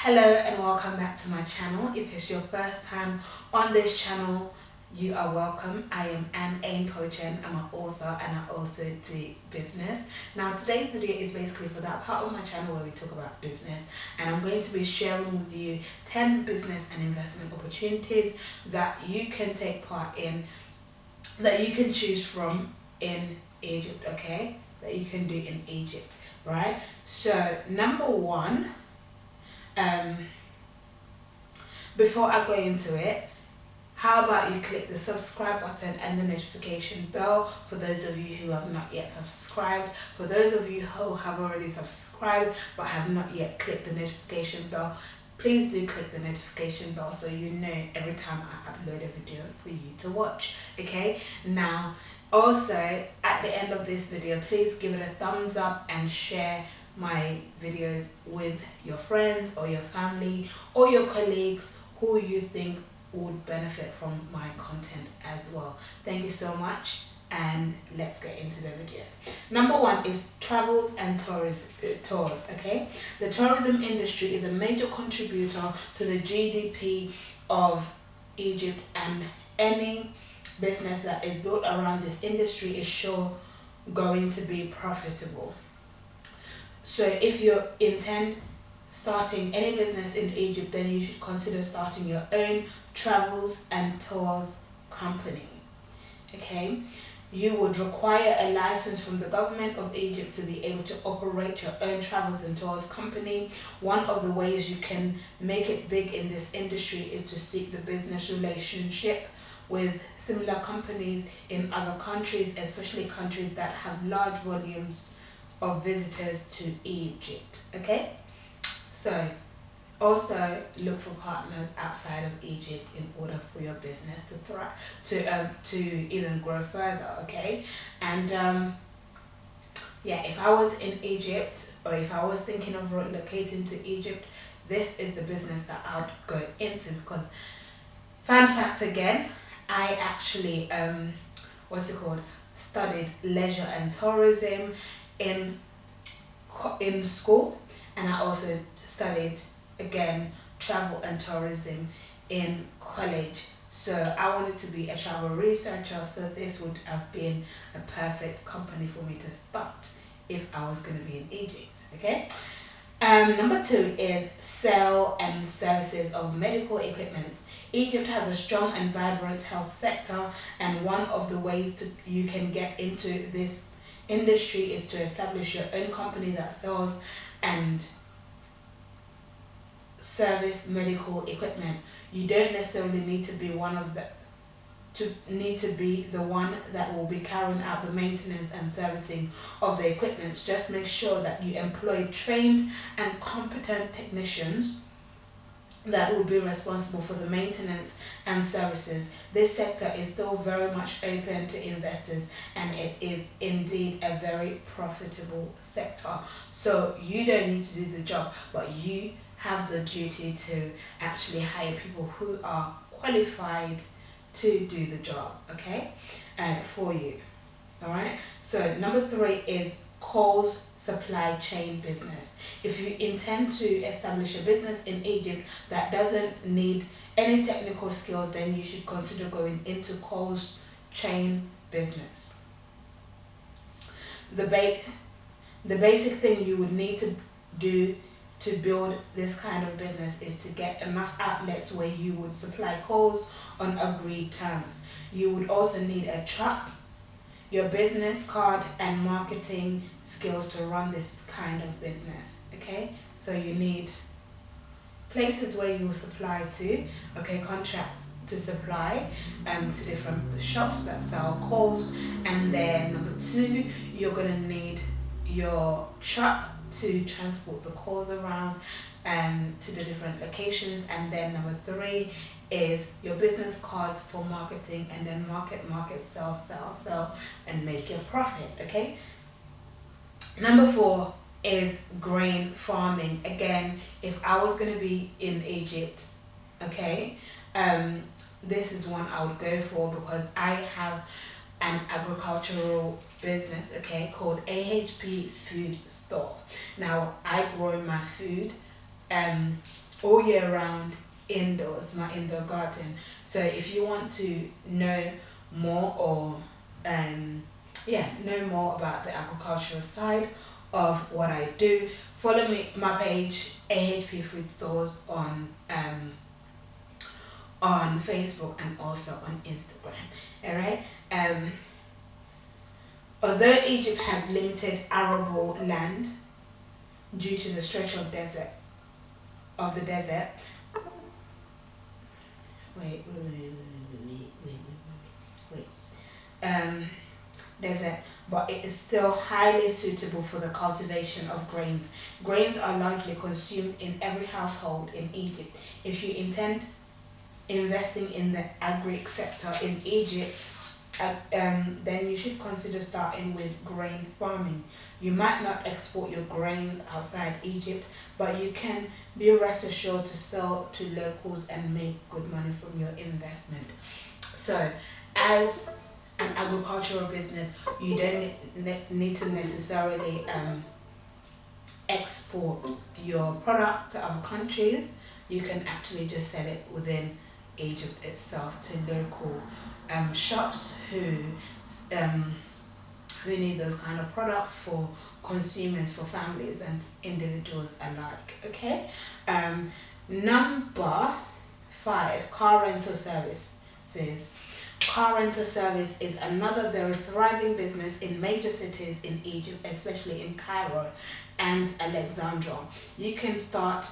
Hello and welcome back to my channel. If it's your first time on this channel, you are welcome. I am Anne Pochen. I'm an author and I also do business. Now today's video is basically for that part of my channel where we talk about business, and I'm going to be sharing with you 10 business and investment opportunities that you can take part in, that you can choose from in Egypt, okay? That you can do in Egypt, right? So number one, before I go into it, how about you click the subscribe button and the notification bell for those of you who have not yet subscribed. For those of you who have already subscribed but have not yet clicked the notification bell, please do click the notification bell so you know every time I upload a video for you to watch, okay? Now, also at the end of this video, please give it a thumbs up and share my videos with your friends or your family or your colleagues who you think would benefit from my content as well. Thank you so much, and let's get into the video. Number one is travels and tours, okay? The tourism industry is a major contributor to the GDP of Egypt, and any business that is built around this industry is sure going to be profitable. So if you intend starting any business in Egypt, then you should consider starting your own travels and tours company, okay? You would require a license from the government of Egypt to be able to operate your own travels and tours company. One of the ways you can make it big in this industry is to seek the business relationship with similar companies in other countries, especially countries that have large volumes of visitors to Egypt, okay? So also look for partners outside of Egypt in order for your business to thrive, to even grow further, okay? And yeah, if I was in Egypt, or if I was thinking of relocating to Egypt, this is the business that I would go into. Because fun fact again, I actually studied leisure and tourism in school, and I also studied again travel and tourism in college. So I wanted to be a travel researcher, so this would have been a perfect company for me to start if I was going to be in Egypt, okay? Number two is sale and services of medical equipment. Egypt has a strong and vibrant health sector, and one of the ways you can get into this industry is to establish your own company that sells and service medical equipment. You don't necessarily need to be the one that will be carrying out the maintenance and servicing of the equipment. Just make sure that you employ trained and competent technicians that will be responsible for the maintenance and services. This sector is still very much open to investors, and it is indeed a very profitable sector. So you don't need to do the job, but you have the duty to actually hire people who are qualified to do the job, okay, for you. All right. So number three is coals supply chain business. If you intend to establish a business in Egypt that doesn't need any technical skills, then you should consider going into coals chain business. The basic thing you would need to do to build this kind of business is to get enough outlets where you would supply coals on agreed terms. You would also need a truck, your business card, and marketing skills to run this kind of business, okay? So you need places where you will supply to, okay, contracts to supply to different shops that sell coals. And then number two, you're gonna need your truck to transport the coals around to the different locations. And then number three is your business cards for marketing, and then market, sell, and make your profit, okay? Number four is grain farming. Again, if I was going to be in Egypt, okay, this is one I would go for, because I have an agricultural business, okay, called A.H.P food store. Now I grow my food all year round indoors, my indoor garden. So if you want to know more or know more about the agricultural side of what I do, follow me my page A.H.P Food Stores on Facebook and also on Instagram. Alright. Although Egypt has limited arable land due to the stretch of the desert. Wait. Desert, but it is still highly suitable for the cultivation of grains. Grains are largely consumed in every household in Egypt. If you intend investing in the agri sector in Egypt, then you should consider starting with grain farming. You might not export your grains outside Egypt, but you can be rest assured to sell to locals and make good money from your investment. So, as an agricultural business, you don't need to necessarily export your product to other countries. You can actually just sell it within Egypt itself to local shops who need those kind of products for consumers, for families and individuals alike. Okay. Number 5, car rental services. Car rental service is another very thriving business in major cities in Egypt, especially in Cairo and Alexandria. You can start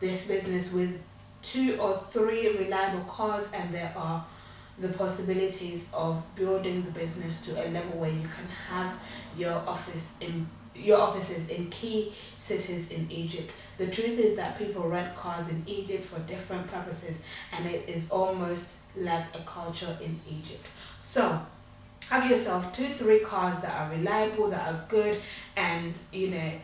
this business with 2 or 3 reliable cars, and there are the possibilities of building the business to a level where you can have your offices in key cities in Egypt. The truth is that people rent cars in Egypt for different purposes, and it is almost like a culture in Egypt. So have yourself 2-3 cars that are reliable, that are good, and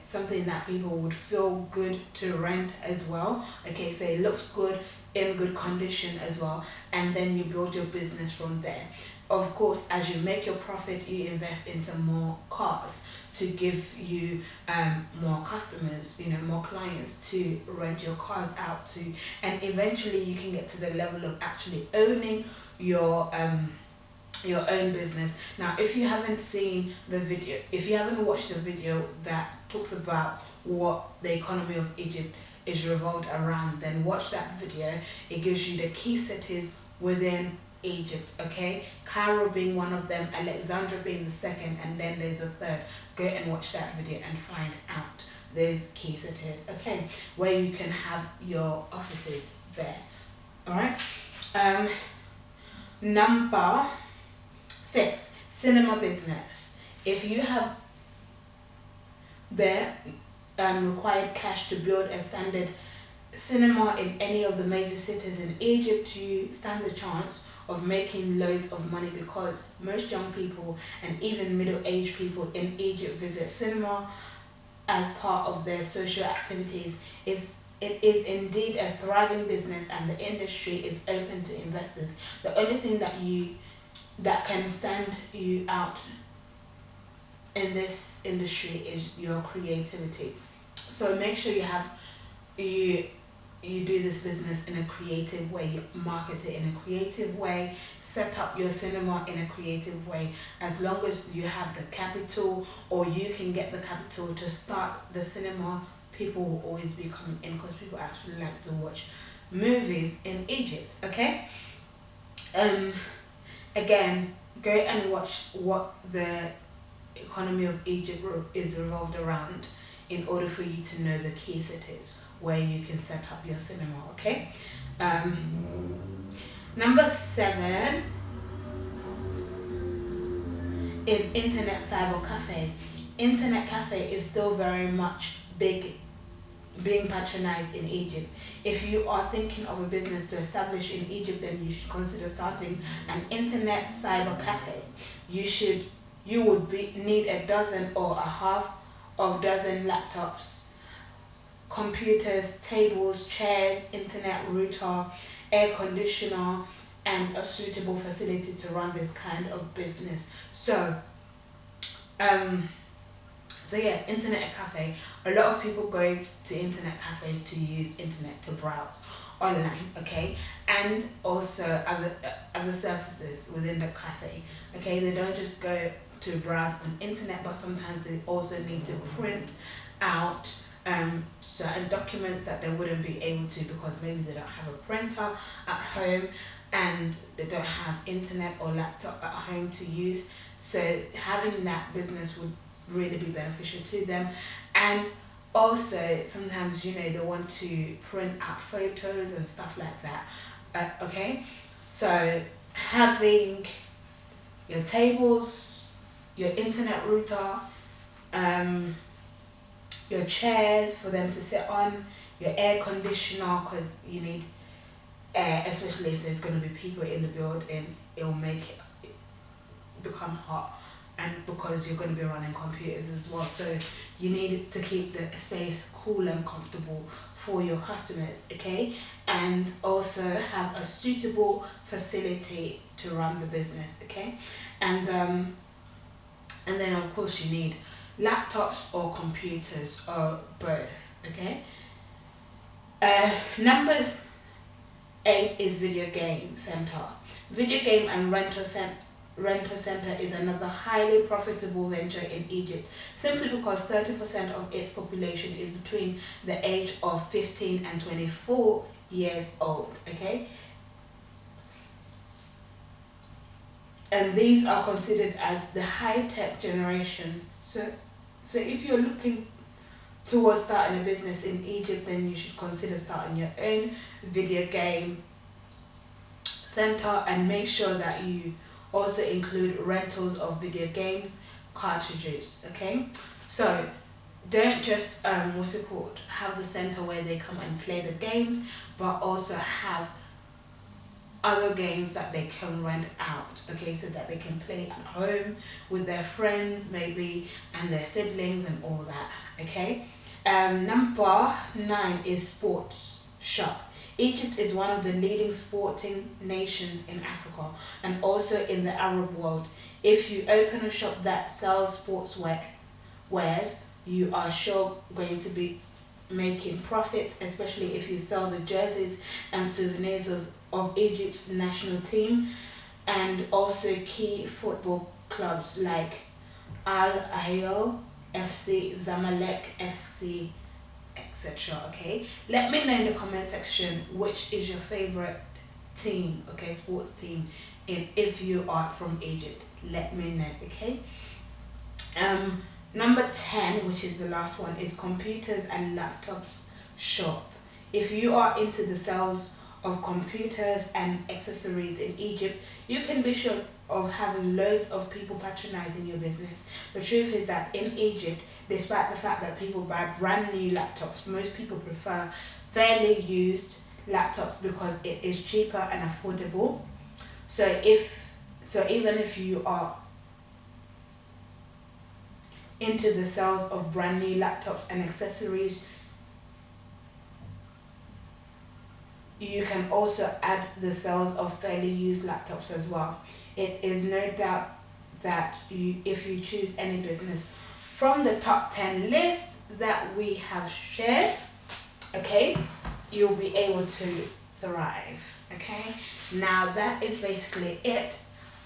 something that people would feel good to rent as well. Okay, so it looks good, in good condition as well, and then you build your business from there. Of course, as you make your profit, you invest into more cars to give you more customers, more clients to rent your cars out to, and eventually you can get to the level of actually owning your own business. Now, if you haven't seen the video, if you haven't watched the video that talks about what the economy of Egypt is revolved around, then watch that video. It gives you the key cities within Egypt, okay? Cairo being one of them, Alexandria being the second, and then there's a third. Go and watch that video and find out those key cities, okay, where you can have your offices there. All right. Number 6, cinema business. If you have the required cash to build a standard cinema in any of the major cities in Egypt, you stand the chance of making loads of money, because most young people and even middle-aged people in Egypt visit cinema as part of their social activities. It is indeed a thriving business, and the industry is open to investors. The only thing that can stand you out in this industry is your creativity. So make sure you do this business in a creative way, you market it in a creative way, set up your cinema in a creative way. As long as you have the capital, or you can get the capital to start the cinema, people will always be coming in, because people actually like to watch movies in Egypt, okay? Again, go and watch what the economy of Egypt is revolved around in order for you to know the key cities where you can set up your cinema, okay? Number 7 is internet cyber cafe. Internet cafe is still very much being patronized in Egypt. If you are thinking of a business to establish in Egypt, then you should consider starting an internet cyber cafe. You would need a dozen or a half of dozen laptops, computers, tables, chairs, internet router, air conditioner, and a suitable facility to run this kind of business. So So yeah, internet cafe. A lot of people go to internet cafes to use internet to browse online, okay, and also other services within the cafe, okay. They don't just go to browse on internet, but sometimes they also need to print out certain documents that they wouldn't be able to because maybe they don't have a printer at home and they don't have internet or laptop at home to use. So having that business would really be beneficial to them. And also sometimes, you know, they want to print out photos and stuff like that, okay. So having your tables, your internet router, um, your chairs for them to sit on, your air conditioner, because you need air, especially if there's going to be people in the building. It'll make it become hot, and because you're going to be running computers as well, so you need to keep the space cool and comfortable for your customers, okay. And also have a suitable facility to run the business, okay. And then of course you need laptops or computers or both, okay. Number 8 is video game center. Video game and rental center is another highly profitable venture in Egypt, simply because 30% of its population is between the age of 15 and 24 years old, okay. And these are considered as the high-tech generation. So if you're looking towards starting a business in Egypt, then you should consider starting your own video game center, and make sure that you also include rentals of video games cartridges, okay. So don't just have the center where they come and play the games, but also have other games that they can rent out, okay, so that they can play at home with their friends maybe and their siblings and all that, okay. Number 9 is sports shop. Egypt is one of the leading sporting nations in Africa and also in the Arab world. If you open a shop that sells wares, you are sure going to be making profits, especially if you sell the jerseys and souvenirs of Egypt's national team, and also key football clubs like Al Ahly FC, Zamalek FC, etc. Okay, let me know in the comment section which is your favorite team, okay, sports team, and if you are from Egypt, let me know, okay. Number 10, which is the last one, is computers and laptops shop. If you are into the sales of computers and accessories in Egypt, you can be sure of having loads of people patronizing your business. The truth is that in Egypt, despite the fact that people buy brand new laptops, most people prefer fairly used laptops because it is cheaper and affordable. So even if you are into the sales of brand new laptops and accessories, you can also add the sales of fairly used laptops as well. It is no doubt that if you choose any business from the top 10 list that we have shared, okay, you'll be able to thrive, okay. Now that is basically it.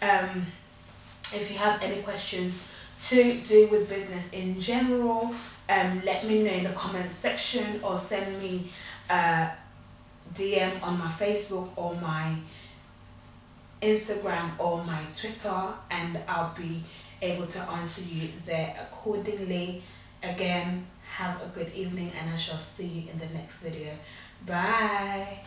If you have any questions to do with business in general, let me know in the comment section or send me DM on my Facebook or my Instagram or my Twitter, and I'll be able to answer you there accordingly. Again, have a good evening and I shall see you in the next video. Bye.